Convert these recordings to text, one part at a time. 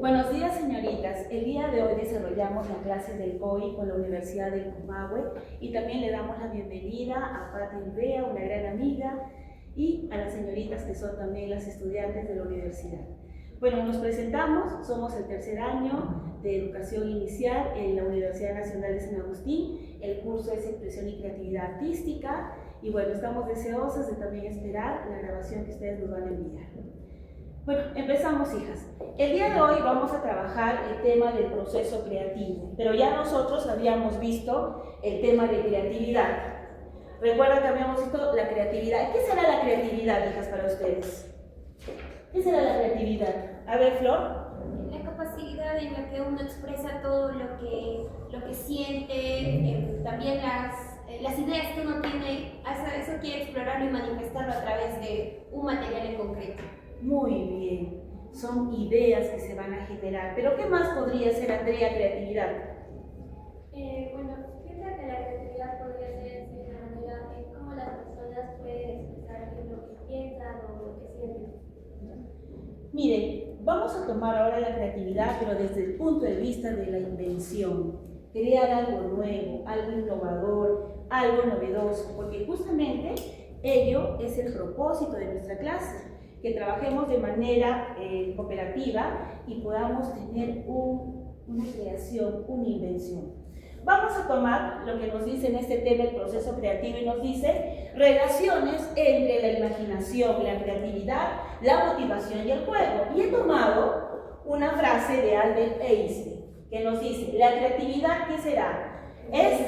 Buenos días, señoritas. El día de hoy desarrollamos la clase del COI con la Universidad del Comahue y también le damos la bienvenida a Pati Ulvea, una gran amiga, y a las señoritas que son también las estudiantes de la universidad. Bueno, nos presentamos, somos el tercer año de educación inicial en la Universidad Nacional de San Agustín. El curso es Expresión y Creatividad Artística y bueno, estamos deseosas de también esperar la grabación que ustedes nos van a enviar. Bueno, empezamos, hijas. El día de hoy vamos a trabajar el tema del proceso creativo, pero ya nosotros habíamos visto el tema de creatividad. Recuerdan que habíamos visto la creatividad. ¿Qué será la creatividad, hijas, para ustedes? ¿Qué será la creatividad? A ver, Flor. La capacidad en la que uno expresa todo lo que siente, también las ideas que uno tiene, eso quiere explorarlo y manifestarlo a través de un material en concreto. Muy bien, son ideas que se van a generar. ¿Pero qué más podría ser, Andrea, creatividad? Bueno, pienso que la creatividad podría ser de una manera en cómo las personas pueden expresar lo que piensan o lo que sienten. Miren, vamos a tomar ahora la creatividad, pero desde el punto de vista de la invención. Crear algo nuevo, algo innovador, algo novedoso, porque justamente ello es el propósito de nuestra clase, que trabajemos de manera cooperativa y podamos tener una creación, una invención. Vamos a tomar lo que nos dice en este tema el proceso creativo y nos dice relaciones entre la imaginación, la creatividad, la motivación y el juego. Y he tomado una frase de Albert Einstein que nos dice, la creatividad, ¿qué será? Es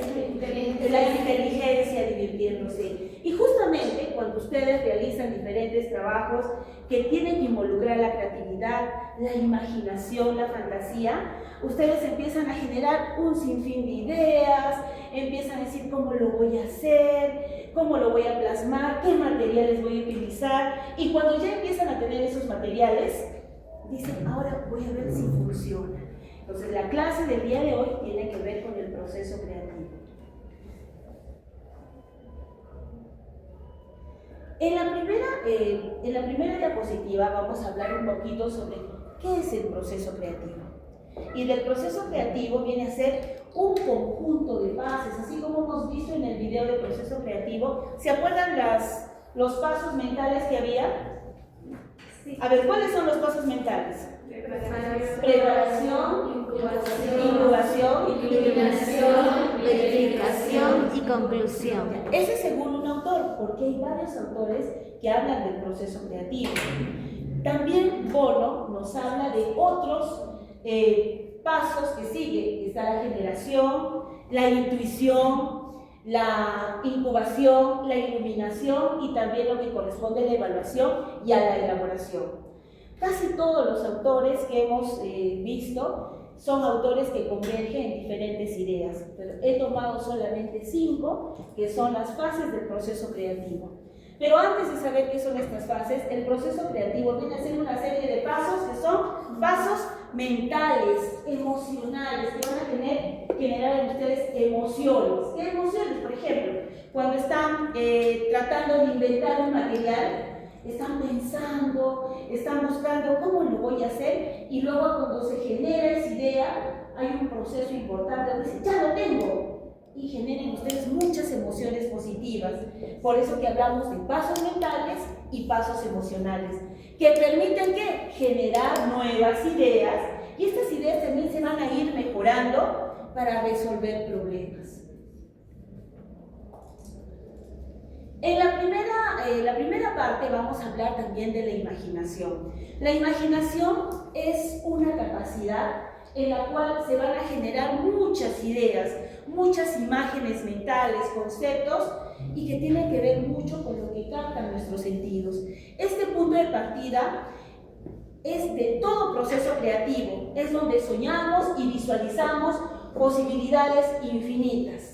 la inteligencia divirtiéndose. Y justamente cuando ustedes realizan diferentes trabajos que tienen que involucrar la creatividad, la imaginación, la fantasía, ustedes empiezan a generar un sinfín de ideas, empiezan a decir cómo lo voy a hacer, cómo lo voy a plasmar, qué materiales voy a utilizar, y cuando ya empiezan a tener esos materiales, dicen, ahora voy a ver si funciona. Entonces, la clase del día de hoy tiene que ver con el proceso creativo. En la primera diapositiva vamos a hablar un poquito sobre qué es el proceso creativo. Y del proceso creativo viene a ser un conjunto de fases, así como hemos visto en el video del proceso creativo. ¿Se acuerdan los pasos mentales que había? Sí. A ver, ¿cuáles son los pasos mentales? Preparación, incubación, iluminación, verificación y conclusión. Ese es según un autor, porque hay varios autores que hablan del proceso creativo. También Bono nos habla de otros pasos que sigue. Está la generación, la intuición, la incubación, la iluminación y también lo que corresponde a la evaluación y a la elaboración. Casi todos los autores que hemos visto son autores que convergen en diferentes ideas, pero he tomado solamente 5, que son las fases del proceso creativo. Pero antes de saber qué son estas fases, el proceso creativo viene a ser una serie de pasos que son pasos mentales, emocionales, que van a generar en ustedes emociones. ¿Qué emociones? Por ejemplo, cuando están tratando de inventar un material, están pensando, están buscando cómo lo voy a hacer, y luego cuando se genera esa idea, hay un proceso importante donde dicen, ya lo tengo, y generan ustedes muchas emociones positivas. Por eso que hablamos de pasos mentales y pasos emocionales, que permiten ¿qué? Generar nuevas ideas, y estas ideas también se van a ir mejorando para resolver problemas. En la primera parte vamos a hablar también de la imaginación. La imaginación es una capacidad en la cual se van a generar muchas ideas, muchas imágenes mentales, conceptos, y que tienen que ver mucho con lo que captan nuestros sentidos. Este punto de partida es de todo proceso creativo, es donde soñamos y visualizamos posibilidades infinitas.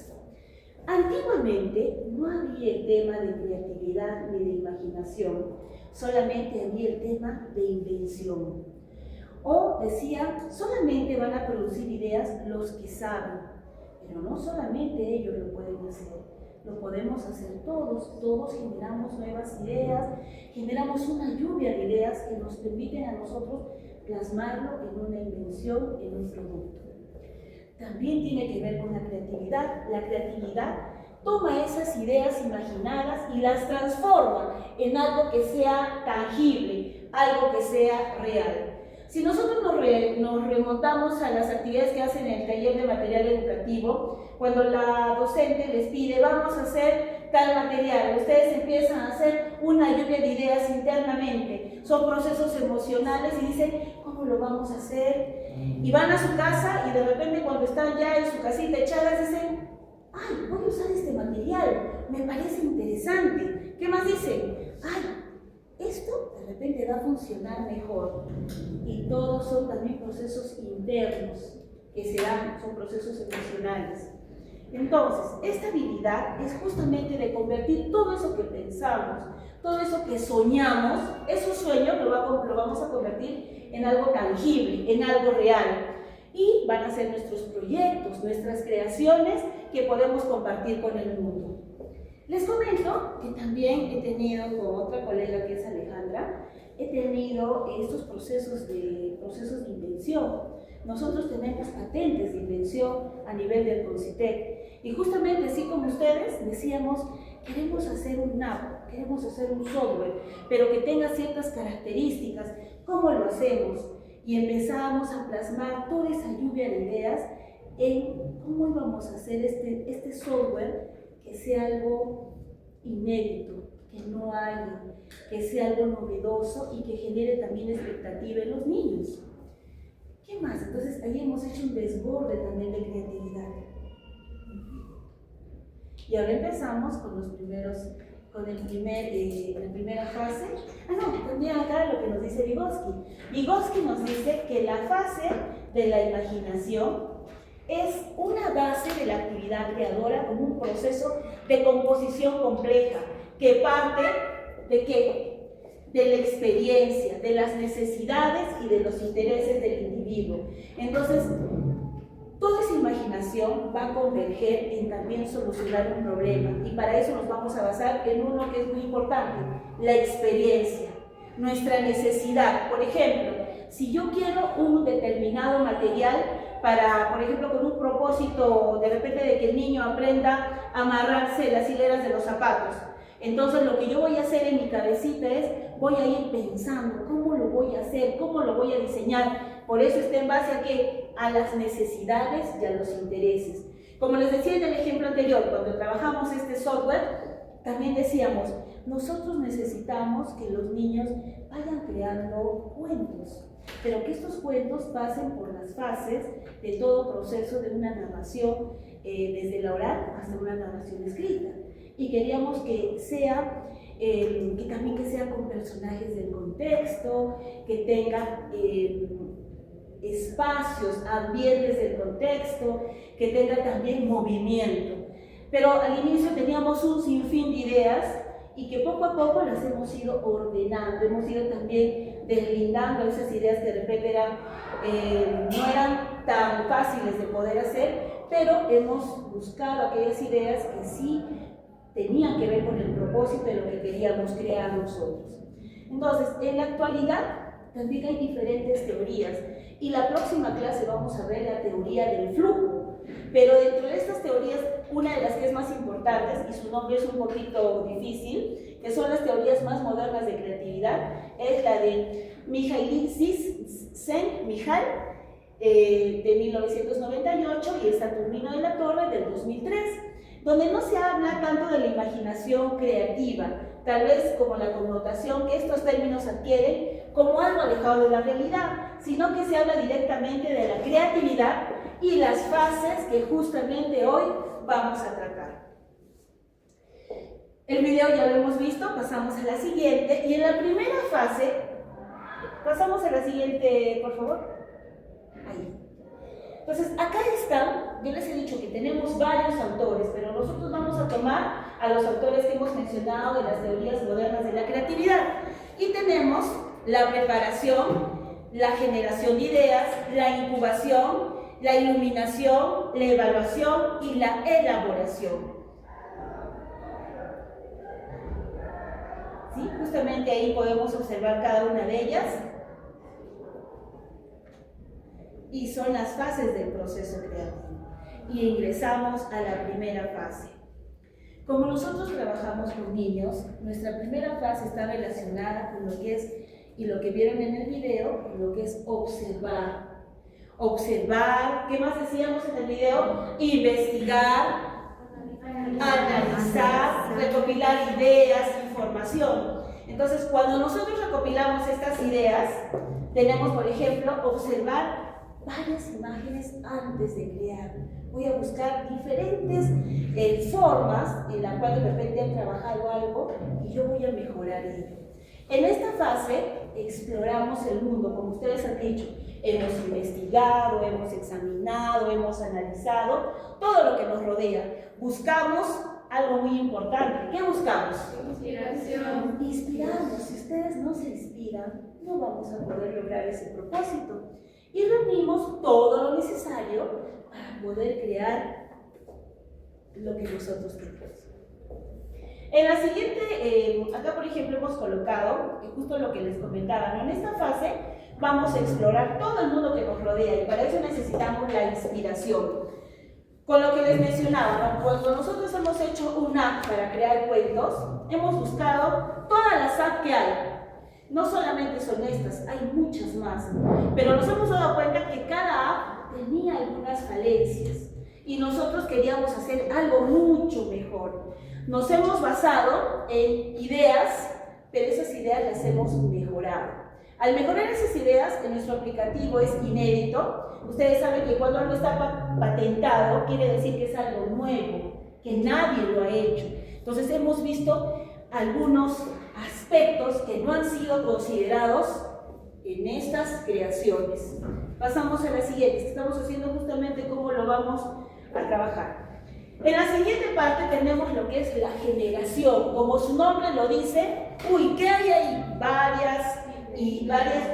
Antiguamente no había el tema de creatividad ni de imaginación, solamente había el tema de invención. O decían, solamente van a producir ideas los que saben, pero no solamente ellos lo pueden hacer, lo podemos hacer todos. Todos generamos nuevas ideas, generamos una lluvia de ideas que nos permiten a nosotros plasmarlo en una invención, en un producto. También tiene que ver con la creatividad. La creatividad toma esas ideas imaginadas y las transforma en algo que sea tangible, algo que sea real. Si nosotros nos remontamos a las actividades que hacen en el taller de material educativo, cuando la docente les pide, vamos a hacer tal material, ustedes empiezan a hacer una lluvia de ideas internamente, son procesos emocionales y dicen, ¿cómo lo vamos a hacer? Y van a su casa y de repente cuando están ya en su casita echadas dicen, ay, voy a usar este material, me parece interesante. ¿Qué más dicen? Ay, esto de repente va a funcionar mejor. Y todos son también procesos internos que se dan, son procesos emocionales. Entonces, esta habilidad es justamente de convertir todo eso que pensamos, todo eso que soñamos, esos sueños lo vamos a convertir en algo tangible, en algo real. Y van a ser nuestros proyectos, nuestras creaciones que podemos compartir con el mundo. Les comento que también he tenido con otra colega que es Alejandra, he tenido estos procesos de invención. Nosotros tenemos patentes de invención a nivel del CONCITEC y justamente así como ustedes decíamos, queremos hacer un app, queremos hacer un software, pero que tenga ciertas características. ¿Cómo lo hacemos? Y empezamos a plasmar toda esa lluvia de ideas en cómo íbamos a hacer este software que sea algo inédito, que no haya, que sea algo novedoso y que genere también expectativa en los niños. ¿Qué más? Entonces ahí hemos hecho un desborde también de creatividad. Y ahora empezamos con la primera fase. También acá lo que nos dice Vygotsky. Vygotsky nos dice que la fase de la imaginación es una base de la actividad creadora como un proceso de composición compleja que parte ¿de qué? De la experiencia, de las necesidades y de los intereses del individuo. Entonces, toda esa imaginación va a converger en también solucionar un problema y para eso nos vamos a basar en uno que es muy importante, la experiencia, nuestra necesidad. Por ejemplo, si yo quiero un determinado material para, por ejemplo, con un propósito de repente de que el niño aprenda a amarrarse las hileras de los zapatos, entonces lo que yo voy a hacer en mi cabecita es, voy a ir pensando cómo lo voy a hacer, cómo lo voy a diseñar. Por eso está en base a ¿qué? A las necesidades y a los intereses. Como les decía en el ejemplo anterior, cuando trabajamos este software, también decíamos, nosotros necesitamos que los niños vayan creando cuentos, pero que estos cuentos pasen por las fases de todo proceso de una narración, desde la oral hasta una narración escrita. Y queríamos que sea, que también sea con personajes del contexto, que tenga espacios, ambientes del contexto, que tenga también movimiento. Pero al inicio teníamos un sinfín de ideas y que poco a poco las hemos ido ordenando, hemos ido también deslindando esas ideas que de repente no eran tan fáciles de poder hacer, pero hemos buscado aquellas ideas que sí tenían que ver con el propósito de lo que queríamos crear nosotros. Entonces, en la actualidad también hay diferentes teorías y la próxima clase vamos a ver la teoría del flujo, pero dentro de estas teorías, una de las que es más importante y su nombre es un poquito difícil, que son las teorías más modernas de creatividad, es la de Mihaly Csikszentmihalyi de 1998 y el Saturnino de la Torre del 2003, donde no se habla tanto de la imaginación creativa, tal vez como la connotación que estos términos adquieren como algo alejado de la realidad, sino que se habla directamente de la creatividad y las fases que justamente hoy vamos a tratar. El video ya lo hemos visto, pasamos a la siguiente, y en la primera fase, pasamos a la siguiente, por favor. Ahí. Entonces, acá están, yo les he dicho que tenemos varios autores, pero nosotros vamos a tomar a los autores que hemos mencionado de las teorías modernas de la creatividad. Y tenemos la preparación, la generación de ideas, la incubación, la iluminación, la evaluación y la elaboración. ¿Sí? Justamente ahí podemos observar cada una de ellas. y son las fases del proceso creativo. Y ingresamos a la primera fase. Como nosotros trabajamos con niños, nuestra primera fase está relacionada con lo que es, y lo que vieron en el video, con lo que es observar. Observar, ¿qué más decíamos en el video? Investigar, analizar, recopilar ideas, información. Entonces, cuando nosotros recopilamos estas ideas, tenemos, por ejemplo, observar varias imágenes antes de crear. Voy a buscar diferentes formas en las cuales de repente han trabajado algo y yo voy a mejorar ello. En esta fase exploramos el mundo, como ustedes han dicho. Hemos investigado, hemos examinado, hemos analizado todo lo que nos rodea. Buscamos algo muy importante. ¿Qué buscamos? Inspiración. Inspirarnos. Si ustedes no se inspiran, no vamos a poder lograr ese propósito. Y reunimos todo lo necesario para poder crear lo que nosotros queremos. En la siguiente, acá por ejemplo hemos colocado, justo lo que les comentaba, ¿no? En esta fase vamos a explorar todo el mundo que nos rodea y para eso necesitamos la inspiración. Con lo que les mencionaba, ¿no? Cuando nosotros hemos hecho una app para crear cuentos, hemos buscado todas las apps que hay. No solamente son estas, hay muchas más, pero nos hemos dado cuenta que cada app tenía algunas falencias y nosotros queríamos hacer algo mucho mejor. Nos hemos basado en ideas, pero esas ideas las hemos mejorado. Al mejorar esas ideas, en nuestro aplicativo es inédito. Ustedes saben que cuando algo está patentado, quiere decir que es algo nuevo, que nadie lo ha hecho. Entonces hemos visto algunos aspectos que no han sido considerados en estas creaciones. Pasamos a la siguiente, que estamos haciendo justamente cómo lo vamos a trabajar. En la siguiente parte tenemos lo que es la generación. Como su nombre lo dice, ¿qué hay ahí? Varias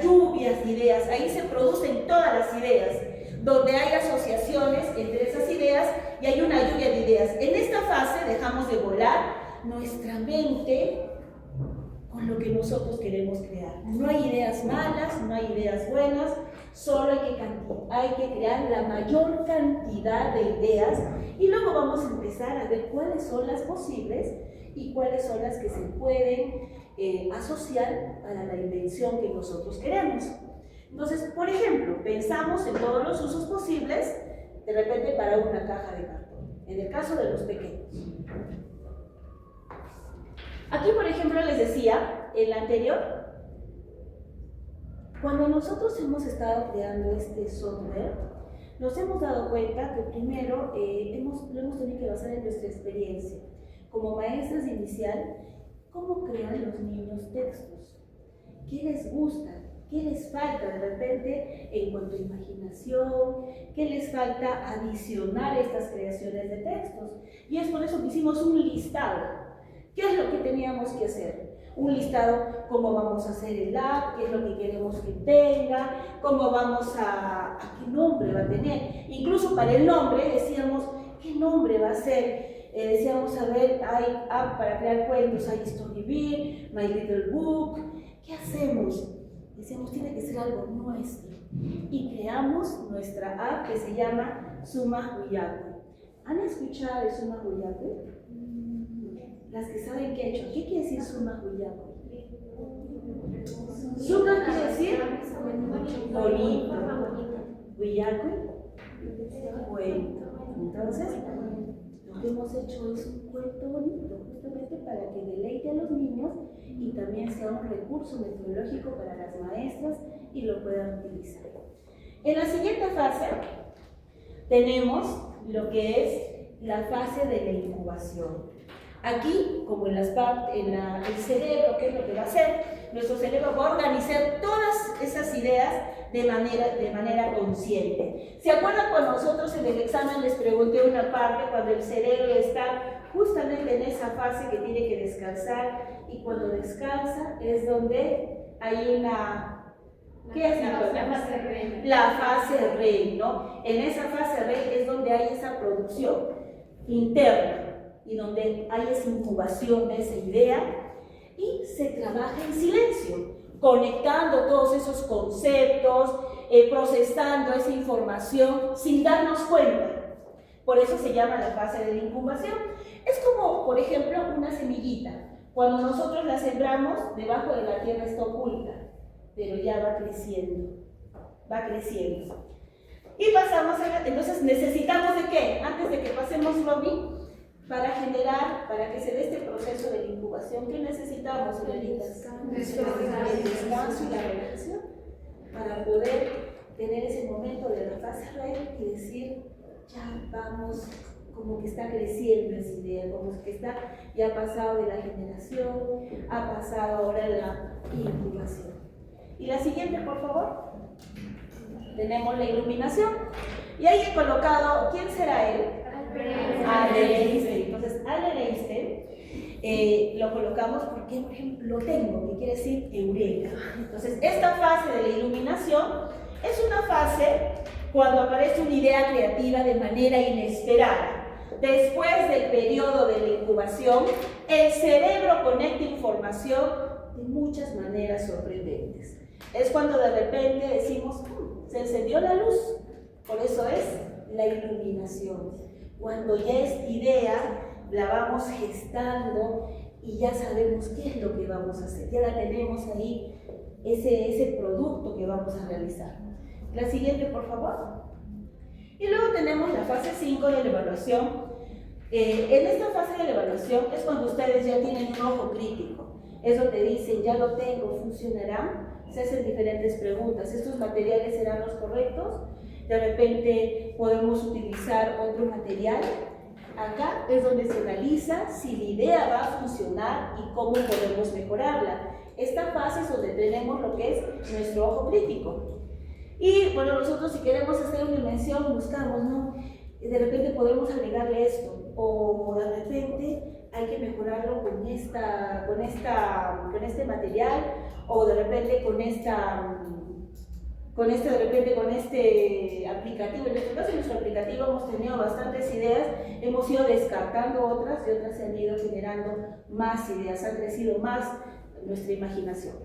lluvias de ideas. Ahí se producen todas las ideas, donde hay asociaciones entre esas ideas y hay una lluvia de ideas. En esta fase dejamos de volar nuestra mente con lo que nosotros queremos crear. No hay ideas malas, no hay ideas buenas, solo hay que crear la mayor cantidad de ideas y luego vamos a empezar a ver cuáles son las posibles y cuáles son las que se pueden asociar a la invención que nosotros queremos. Entonces, por ejemplo, pensamos en todos los usos posibles de repente para una caja de cartón, en el caso de los pequeños. Aquí, por ejemplo, les decía, en la anterior, cuando nosotros hemos estado creando este software, nos hemos dado cuenta que primero lo hemos tenido que basar en nuestra experiencia. Como maestras de inicial, ¿cómo crean los niños textos? ¿Qué les gusta? ¿Qué les falta de repente en cuanto a imaginación? ¿Qué les falta adicionar a estas creaciones de textos? Y es por eso que hicimos un listado. ¿Qué es lo que teníamos que hacer? Un listado, cómo vamos a hacer el app, qué es lo que queremos que tenga, cómo vamos a qué nombre va a tener. Incluso para el nombre decíamos, ¿qué nombre va a ser? Decíamos, a ver, hay app para crear cuentos, hay Storyville, My Little Book. ¿Qué hacemos? Decíamos, tiene que ser algo nuestro. Y creamos nuestra app que se llama Suma Huyacu. ¿Han escuchado de Suma Huyacu? Las que saben qué he hecho. ¿Qué quiere decir Suma Huyacu? Suma quiere decir bonito. Huyacu, cuento. Entonces, lo que hemos hecho es un cuento bonito, justamente para que deleite a los niños y también sea un recurso metodológico para las maestras y lo puedan utilizar. En la siguiente fase tenemos lo que es la fase de la incubación. Aquí, como en el cerebro, ¿qué es lo que va a hacer? Nuestro cerebro va a organizar todas esas ideas de manera consciente. ¿Se acuerdan cuando nosotros en el examen les pregunté una parte cuando el cerebro está justamente en esa fase que tiene que descansar y cuando descansa es donde hay una... ¿Qué es la fase REM? La fase REM, ¿no? En esa fase REM es donde hay esa producción interna y donde hay esa incubación de esa idea y se trabaja en silencio. conectando todos esos conceptos, procesando esa información sin darnos cuenta. Por eso se llama la fase de la incubación. Es como, por ejemplo, una semillita. Cuando nosotros la sembramos, debajo de la tierra está oculta, pero ya va creciendo, va creciendo. Y pasamos a entonces, ¿necesitamos de qué? Antes de que pasemos, Romy, para generar, para que se dé este proceso de la incubación, ¿qué necesitamos, señoritas? El descanso y la relajación, para poder tener ese momento de la fase REM y decir, ya vamos, como que está creciendo esa idea, como que está, ya ha pasado de la generación, ha pasado ahora la incubación. Y la siguiente, por favor. Tenemos la iluminación. Y ahí he colocado, ¿quién será él? Albert Einstein. Entonces, Albert Einstein lo colocamos porque, por ejemplo, lo tengo, que quiere decir eureka. Entonces, esta fase de la iluminación es una fase cuando aparece una idea creativa de manera inesperada. Después del periodo de la incubación, el cerebro conecta información de muchas maneras sorprendentes. Es cuando de repente decimos, se encendió la luz. Por eso es la iluminación. Cuando ya esta idea la vamos gestando y ya sabemos qué es lo que vamos a hacer. Ya la tenemos ahí, ese producto que vamos a realizar. La siguiente, por favor. Y luego tenemos la fase 5 de la evaluación. En esta fase de la evaluación es cuando ustedes ya tienen un ojo crítico. Es donde dicen, ya lo tengo, ¿funcionará? Se hacen diferentes preguntas. ¿Estos materiales serán los correctos? De repente podemos utilizar otro material. Acá es donde se analiza si la idea va a funcionar y cómo podemos mejorarla. Esta fase es donde tenemos lo que es nuestro ojo crítico. Y bueno, nosotros si queremos hacer una invención, buscamos, ¿no? De repente podemos agregarle esto, o de repente hay que mejorarlo con este material, o de repente con este aplicativo. En este caso, en nuestro aplicativo hemos tenido bastantes ideas, hemos ido descartando otras y otras se han ido generando más ideas, ha crecido más nuestra imaginación.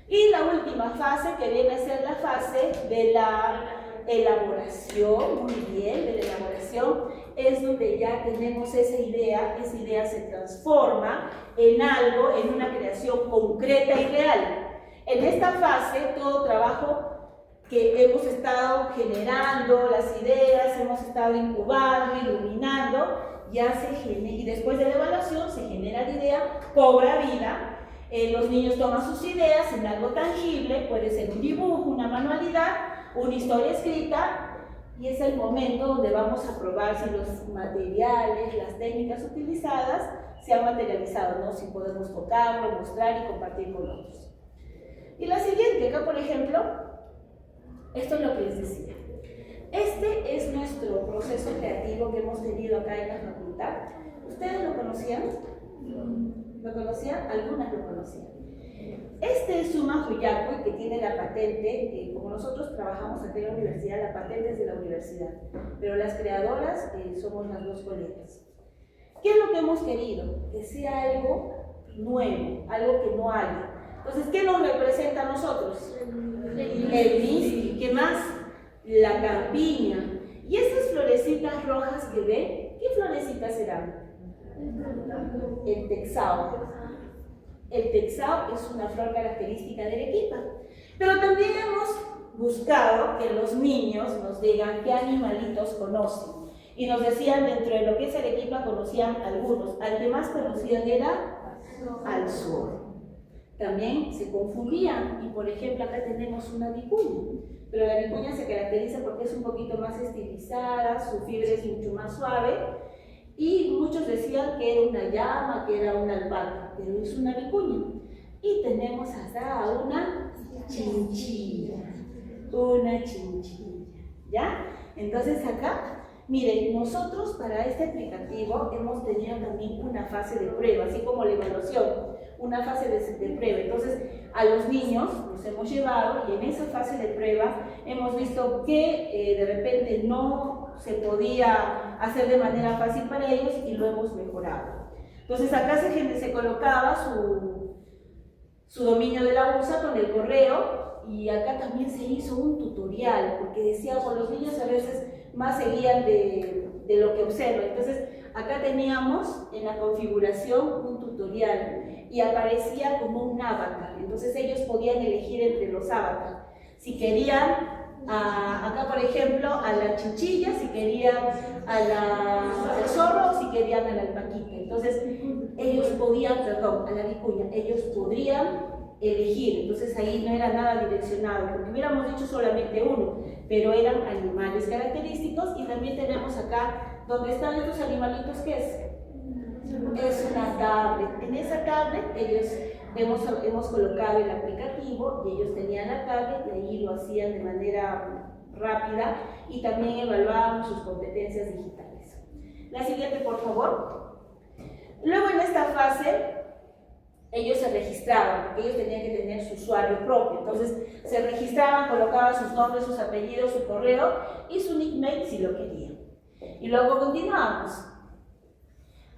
Y la última fase, que viene a ser la fase de la elaboración, muy bien, de la elaboración, es donde ya tenemos esa idea se transforma en algo, en una creación concreta y real. En esta fase, todo trabajo que hemos estado generando, las ideas, hemos estado incubando, iluminando, ya se genera, y después de la evaluación se genera la idea, cobra vida. Los niños toman sus ideas en algo tangible, puede ser un dibujo, una manualidad, una historia escrita, y es el momento donde vamos a probar si los materiales, las técnicas utilizadas se han materializado, ¿no? Si podemos tocarlo, mostrar y compartir con otros. Y la siguiente, acá por ejemplo, esto es lo que les decía. Este es nuestro proceso creativo que hemos tenido acá en la facultad. ¿Ustedes lo conocían? ¿Lo conocían? Algunas lo conocían. Este es Suma Huyacu, que tiene la patente, como nosotros trabajamos aquí en la universidad, la patente es de la universidad, pero las creadoras somos las dos colegas. ¿Qué es lo que hemos querido? Que sea algo nuevo, algo que no haya. Entonces, ¿qué nos representa a nosotros? El misqui, ¿qué más? La campiña. Y esas florecitas rojas que ven, ¿qué florecitas serán? El texao. El texao es una flor característica de Arequipa. Pero también hemos buscado que los niños nos digan qué animalitos conocen. Y nos decían, dentro de lo que es Arequipa, conocían algunos. Al que más conocían era al zorro. También se confundían. Y por ejemplo, acá tenemos una vicuña. Pero la vicuña se caracteriza porque es un poquito más estilizada, su fibra es mucho más suave. Y muchos decían que era una llama, que era una albahaca, pero es una vicuña. Y tenemos acá una chinchilla, ¿ya? Entonces acá, miren, nosotros para este aplicativo hemos tenido también una fase de prueba, así como la evaluación, una fase de prueba. Entonces a los niños los hemos llevado y en esa fase de prueba hemos visto que de repente no se podía hacer de manera fácil para ellos y lo hemos mejorado. Entonces acá se colocaba su dominio de la USA con el correo. Y acá también se hizo un tutorial, porque decíamos, los niños a veces más seguían de lo que observan. Entonces, acá teníamos en la configuración un tutorial y aparecía como un avatar. Entonces, ellos podían elegir entre los avatars. Si querían, acá por ejemplo, a la chinchilla, si querían al zorro o si querían a la alpaquita. Entonces, ellos podían, perdón, a la vicuña, ellos podrían elegir. Entonces ahí no era nada direccionado, porque hubiéramos dicho solamente uno, pero eran animales característicos. Y también tenemos acá, donde están estos animalitos, ¿qué es? Es una tablet. En esa tablet ellos hemos colocado el aplicativo y ellos tenían la tablet y ahí lo hacían de manera rápida y también evaluábamos sus competencias digitales. La siguiente, por favor. Luego en esta fase ellos se registraban, porque ellos tenían que tener su usuario propio. Entonces se registraban, colocaban sus nombres, sus apellidos, su correo y su nickname si lo querían. Y luego continuamos.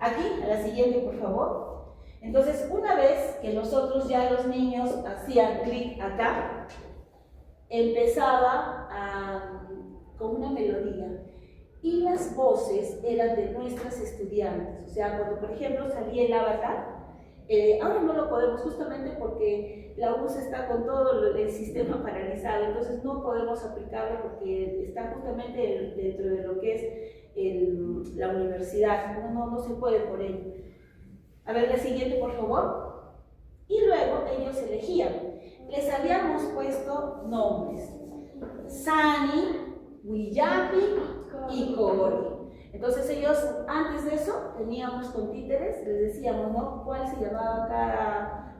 Aquí, a la siguiente, por favor. Entonces, una vez que nosotros ya los niños hacían clic acá, empezaba con una melodía. Y las voces eran de nuestras estudiantes. O sea, cuando por ejemplo salía el avatar, ahora no lo podemos justamente porque la USA está con todo el sistema paralizado, entonces no podemos aplicarlo porque está justamente dentro de lo que es la universidad, no se puede por ello. A ver, la siguiente, por favor. Y luego ellos elegían. Les habíamos puesto nombres: Sani, Willapi y Cori. Entonces ellos, antes de eso, teníamos con títeres, les decíamos, ¿no?, cuál se llamaba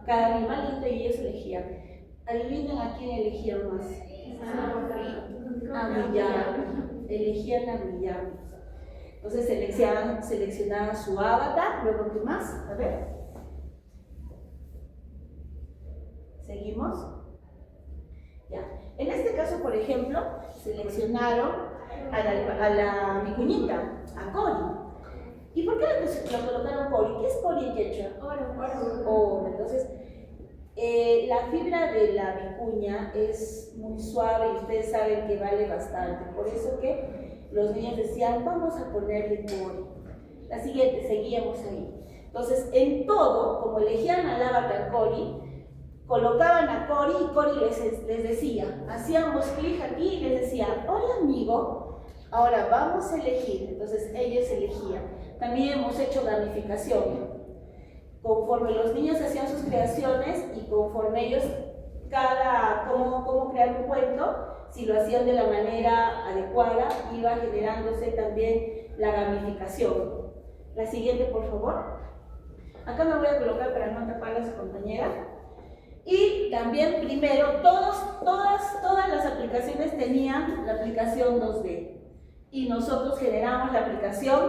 cada animalito y ellos elegían. Adivinen a quién elegían más. A Willapi. Elegían a Willapi. Entonces seleccionaban su avatar. Luego, ¿qué más? A ver. ¿Seguimos? Ya. En este caso, por ejemplo, seleccionaron a la vicuñita, a Cori. ¿Y por qué lo colocaron Cori? ¿Qué es Cori en quechua? Oro. Entonces, la fibra de la vicuña es muy suave y ustedes saben que vale bastante. Por eso que los niños decían, vamos a ponerle Cori. La siguiente, seguíamos ahí. Entonces, en todo, como elegían al avatar Cori, colocaban a Cori y Cori les decía, hacíamos clic aquí y les decía, hola amigo, ahora vamos a elegir. Entonces ellos elegían. También hemos hecho gamificación. Conforme los niños hacían sus creaciones y conforme ellos, cómo crear un cuento, si lo hacían de la manera adecuada, iba generándose también la gamificación. La siguiente, por favor. Acá me voy a colocar para no tapar a su compañera. Y también, primero, todas las aplicaciones tenían la aplicación 2D y nosotros generamos la aplicación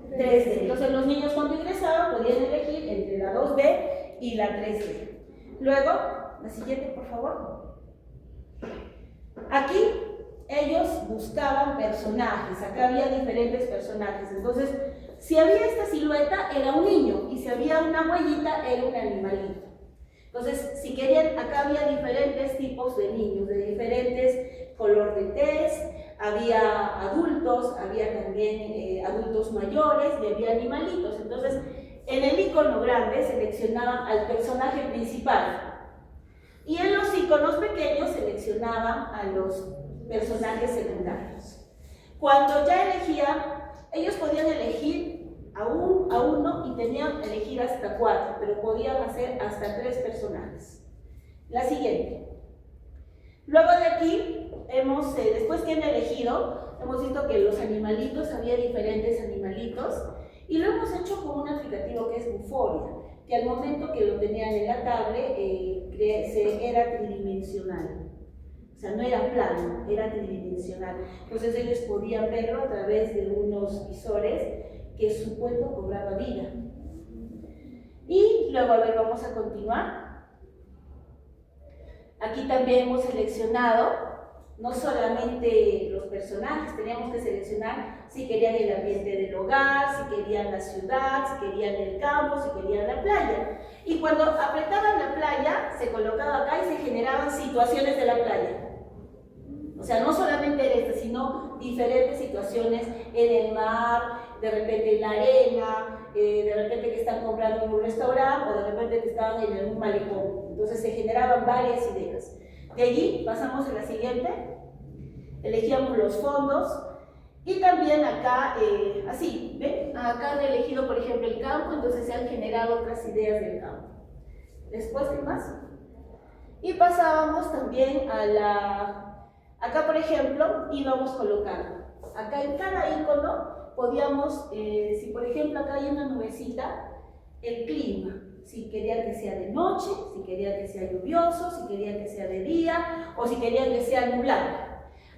3D. Entonces los niños cuando ingresaban podían elegir entre la 2D y la 3D. Luego, la siguiente, por favor. Aquí ellos buscaban personajes, acá había diferentes personajes. Entonces, si había esta silueta era un niño y si había una huellita era un animalito. Entonces, si querían, acá había diferentes tipos de niños, de diferentes color de tez, había adultos, había también adultos mayores y había animalitos. Entonces, en el icono grande seleccionaban al personaje principal y en los iconos pequeños seleccionaban a los personajes secundarios. Cuando ya elegían, ellos podían elegir a uno y tenían que elegir hasta 4, pero podían hacer hasta 3 personajes. La siguiente. Luego de aquí, después que han elegido, hemos visto que los animalitos, había diferentes animalitos, y lo hemos hecho con un aplicativo que es Buforia, que al momento que lo tenían en la tablet, era tridimensional. O sea, no era plano, era tridimensional. Entonces ellos podían verlo a través de unos visores que su cuento cobraba vida. Y luego, a ver, vamos a continuar. Aquí también hemos seleccionado no solamente los personajes, teníamos que seleccionar si querían el ambiente del hogar, si querían la ciudad, si querían el campo, si querían la playa. Y cuando apretaban la playa, se colocaba acá y se generaban situaciones de la playa. O sea, no solamente era esta, sino diferentes situaciones en el mar, de repente en la arena, de repente que están comprando en un restaurante o de repente que estaban en un malecón. Entonces se generaban varias ideas. De allí pasamos a la siguiente, elegíamos los fondos y también acá, así, ¿ven? Acá han elegido por ejemplo el campo, entonces se han generado otras ideas del campo. Después, ¿qué más? Y pasábamos también a acá por ejemplo íbamos colocando, acá en cada icono podíamos, si por ejemplo acá hay una nubecita, el clima. Si querían que sea de noche, si querían que sea lluvioso, si querían que sea de día o si querían que sea nublado.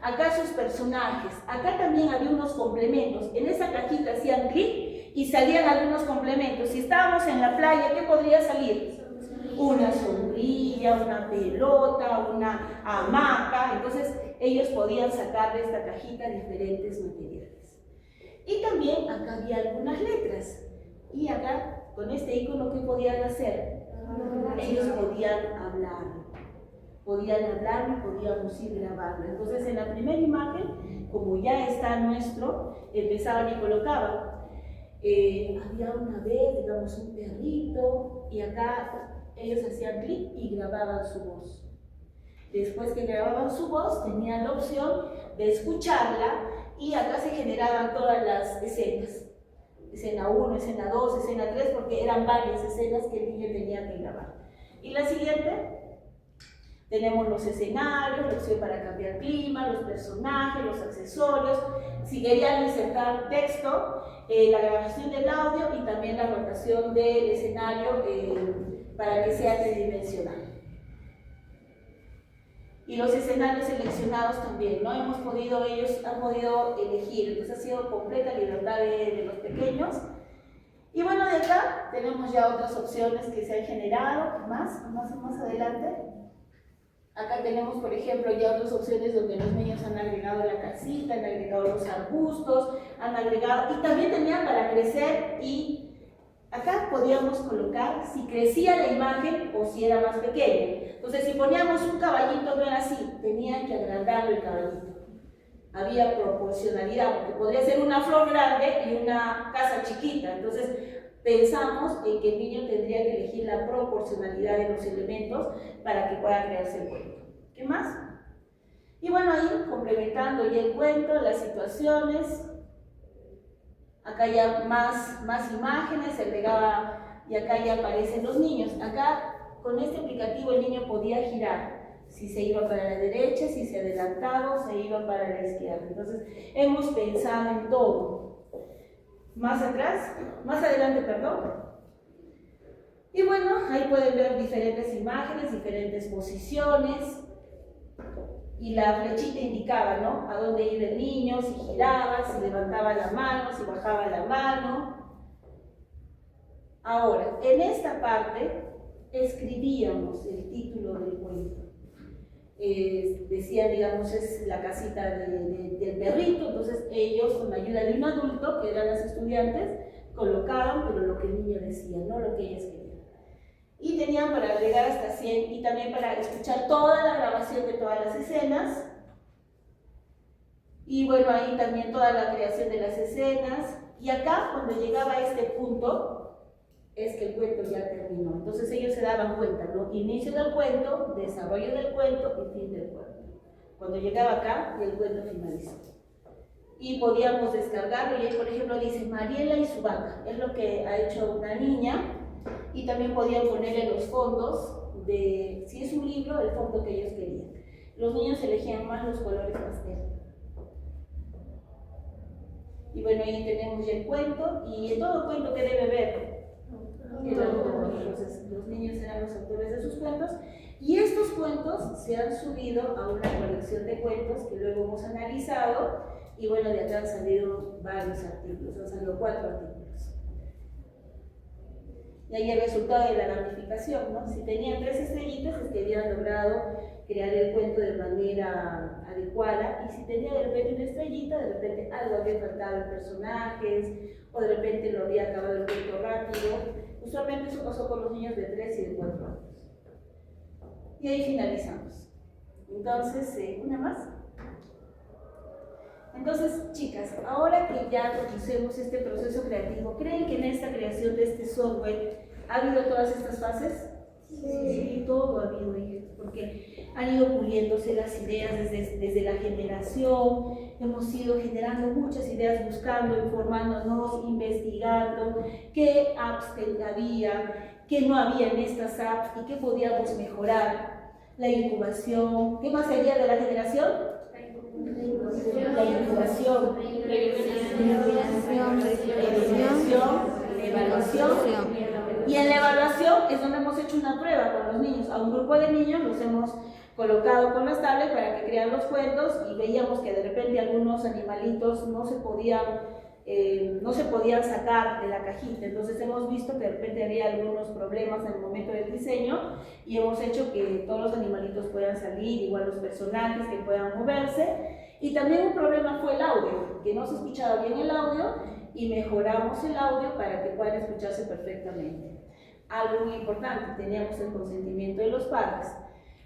Acá sus personajes, acá también había unos complementos. En esa cajita hacían clic y salían algunos complementos. Si estábamos en la playa, ¿qué podría salir? Una sombrilla, una pelota, una hamaca. Entonces ellos podían sacar de esta cajita diferentes materiales. Y también acá había algunas letras. Y acá con este icono, ¿qué podían hacer? Ellos podían hablar y podíamos ir grabando. Entonces, en la primera imagen, como ya está nuestro, empezaban y colocaban. Había una vez, digamos, un perrito, y acá ellos hacían clic y grababan su voz. Después que grababan su voz, tenían la opción de escucharla, y acá se generaban todas las escenas. Escena 1, escena 2, escena 3, porque eran varias escenas que el niño tenía que grabar. Y la siguiente, tenemos los escenarios, la opción para cambiar clima, los personajes, los accesorios, si querían insertar texto, la grabación del audio y también la rotación del escenario para que sea tridimensional. Y los escenarios seleccionados también, ¿no? Ellos han podido elegir, entonces ha sido completa libertad de los pequeños. Y bueno, de acá tenemos ya otras opciones que se han generado, más adelante. Acá tenemos, por ejemplo, ya otras opciones donde los niños han agregado la casita, han agregado los arbustos, han agregado, y también tenían para crecer, y acá podíamos colocar si crecía la imagen o si era más pequeña. Entonces, si poníamos un caballito, no era así, tenían que agrandarlo el caballito. Había proporcionalidad, porque podría ser una flor grande y una casa chiquita. Entonces, pensamos en que el niño tendría que elegir la proporcionalidad de los elementos para que pueda crearse el cuento. ¿Qué más? Y bueno, ahí complementando ya el cuento, las situaciones. Acá ya más imágenes, se agregaba, y acá ya aparecen los niños. Acá, con este aplicativo, el niño podía girar. Si se iba para la derecha, si se adelantaba, se iba para la izquierda. Entonces, hemos pensado en todo. Más adelante, perdón. Y bueno, ahí pueden ver diferentes imágenes, diferentes posiciones. Y la flechita indicaba, ¿no?, a dónde iba el niño, si giraba, si levantaba la mano, si bajaba la mano. Ahora, en esta parte escribíamos el título del cuento. Decía, digamos, es la casita del perrito, entonces ellos, con la ayuda de un adulto, que eran las estudiantes, colocaban, pero lo que el niño decía, no lo que ellas querían. Y tenían para agregar hasta 100 y también para escuchar toda la grabación de todas las escenas. Y bueno, ahí también toda la creación de las escenas. Y acá, cuando llegaba a este punto, es que el cuento ya terminó. Entonces ellos se daban cuenta, ¿no? Inicio del cuento, desarrollo del cuento y fin del cuento. Cuando llegaba acá, el cuento finalizó. Y podíamos descargarlo, y ahí por ejemplo dice Mariela y su vaca. Es lo que ha hecho una niña. Y también podían ponerle los fondos de, si es un libro, el fondo que ellos querían. Los niños elegían más los colores pastel. Y bueno, ahí tenemos ya el cuento, y en todo cuento que debe ver el autor. Entonces, los niños eran los autores de sus cuentos, y estos cuentos se han subido a una colección de cuentos que luego hemos analizado, y bueno, de acá han salido varios artículos, han salido 4 artículos. Y ahí el resultado de la gamificación, ¿no? Si tenían 3 estrellitas es que habían logrado crear el cuento de manera adecuada, y si tenía de repente una estrellita, de repente algo había faltado en personajes, o de repente lo había acabado el cuento rápido. Usualmente eso pasó con los niños de 3 y de 4 años. Y ahí finalizamos. Entonces, una más. Entonces, chicas, ahora que ya conocemos este proceso creativo, ¿creen que en esta creación de este software ha habido todas estas fases? Sí, todo ha habido, hijas, porque han ido puliéndose las ideas desde la generación, hemos ido generando muchas ideas, buscando, informándonos, investigando qué apps había, qué no había en estas apps y qué podíamos mejorar. La incubación, ¿qué más sería de la generación? La incubación, la evaluación. Y en la evaluación es donde hemos hecho una prueba con los niños. A un grupo de niños los hemos colocado con las tablets para que crean los cuentos, y veíamos que de repente algunos animalitos no se podían sacar de la cajita. Entonces hemos visto que de repente había algunos problemas en el momento del diseño, y hemos hecho que todos los animalitos puedan salir, igual los personajes que puedan moverse. Y también un problema fue el audio, que no se escuchaba bien el audio, y mejoramos el audio para que puedan escucharse perfectamente. Algo muy importante, teníamos el consentimiento de los padres.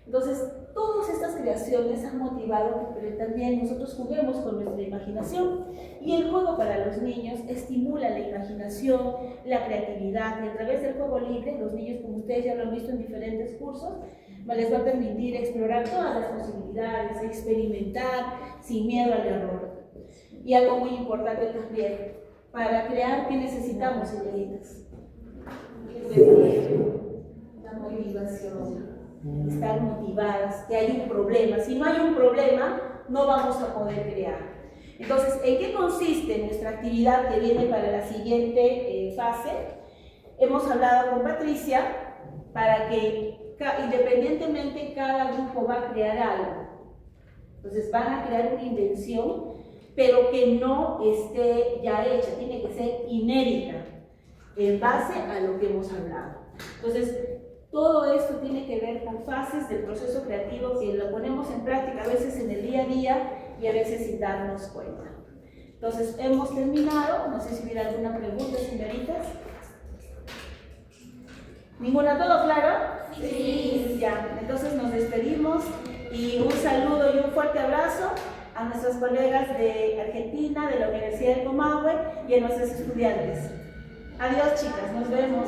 Entonces, todas estas creaciones han motivado que también nosotros juguemos con nuestra imaginación. Y el juego para los niños estimula la imaginación, la creatividad, y a través del juego libre, los niños, como ustedes ya lo han visto en diferentes cursos, les va a permitir explorar todas las posibilidades, experimentar sin miedo al error. Y algo muy importante también, para crear, ¿qué necesitamos, señoritas? La motivación. Estar motivadas, que hay un problema. Si no hay un problema, no vamos a poder crear. Entonces, ¿en qué consiste nuestra actividad que viene para la siguiente fase? Hemos hablado con Patricia para que independientemente cada grupo va a crear algo. Entonces van a crear una invención, pero que no esté ya hecha, tiene que ser inédita, en base a lo que hemos hablado. Entonces, todo esto tiene que ver con fases del proceso creativo que lo ponemos en práctica a veces en el día a día y a veces sin darnos cuenta. Entonces, hemos terminado. No sé si hubiera alguna pregunta, señoritas. ¿Ninguna? ¿Todo claro? Sí. Ya, entonces nos despedimos, y un saludo y un fuerte abrazo a nuestros colegas de Argentina, de la Universidad de Comahue, y a nuestros estudiantes. Adiós, chicas, nos vemos.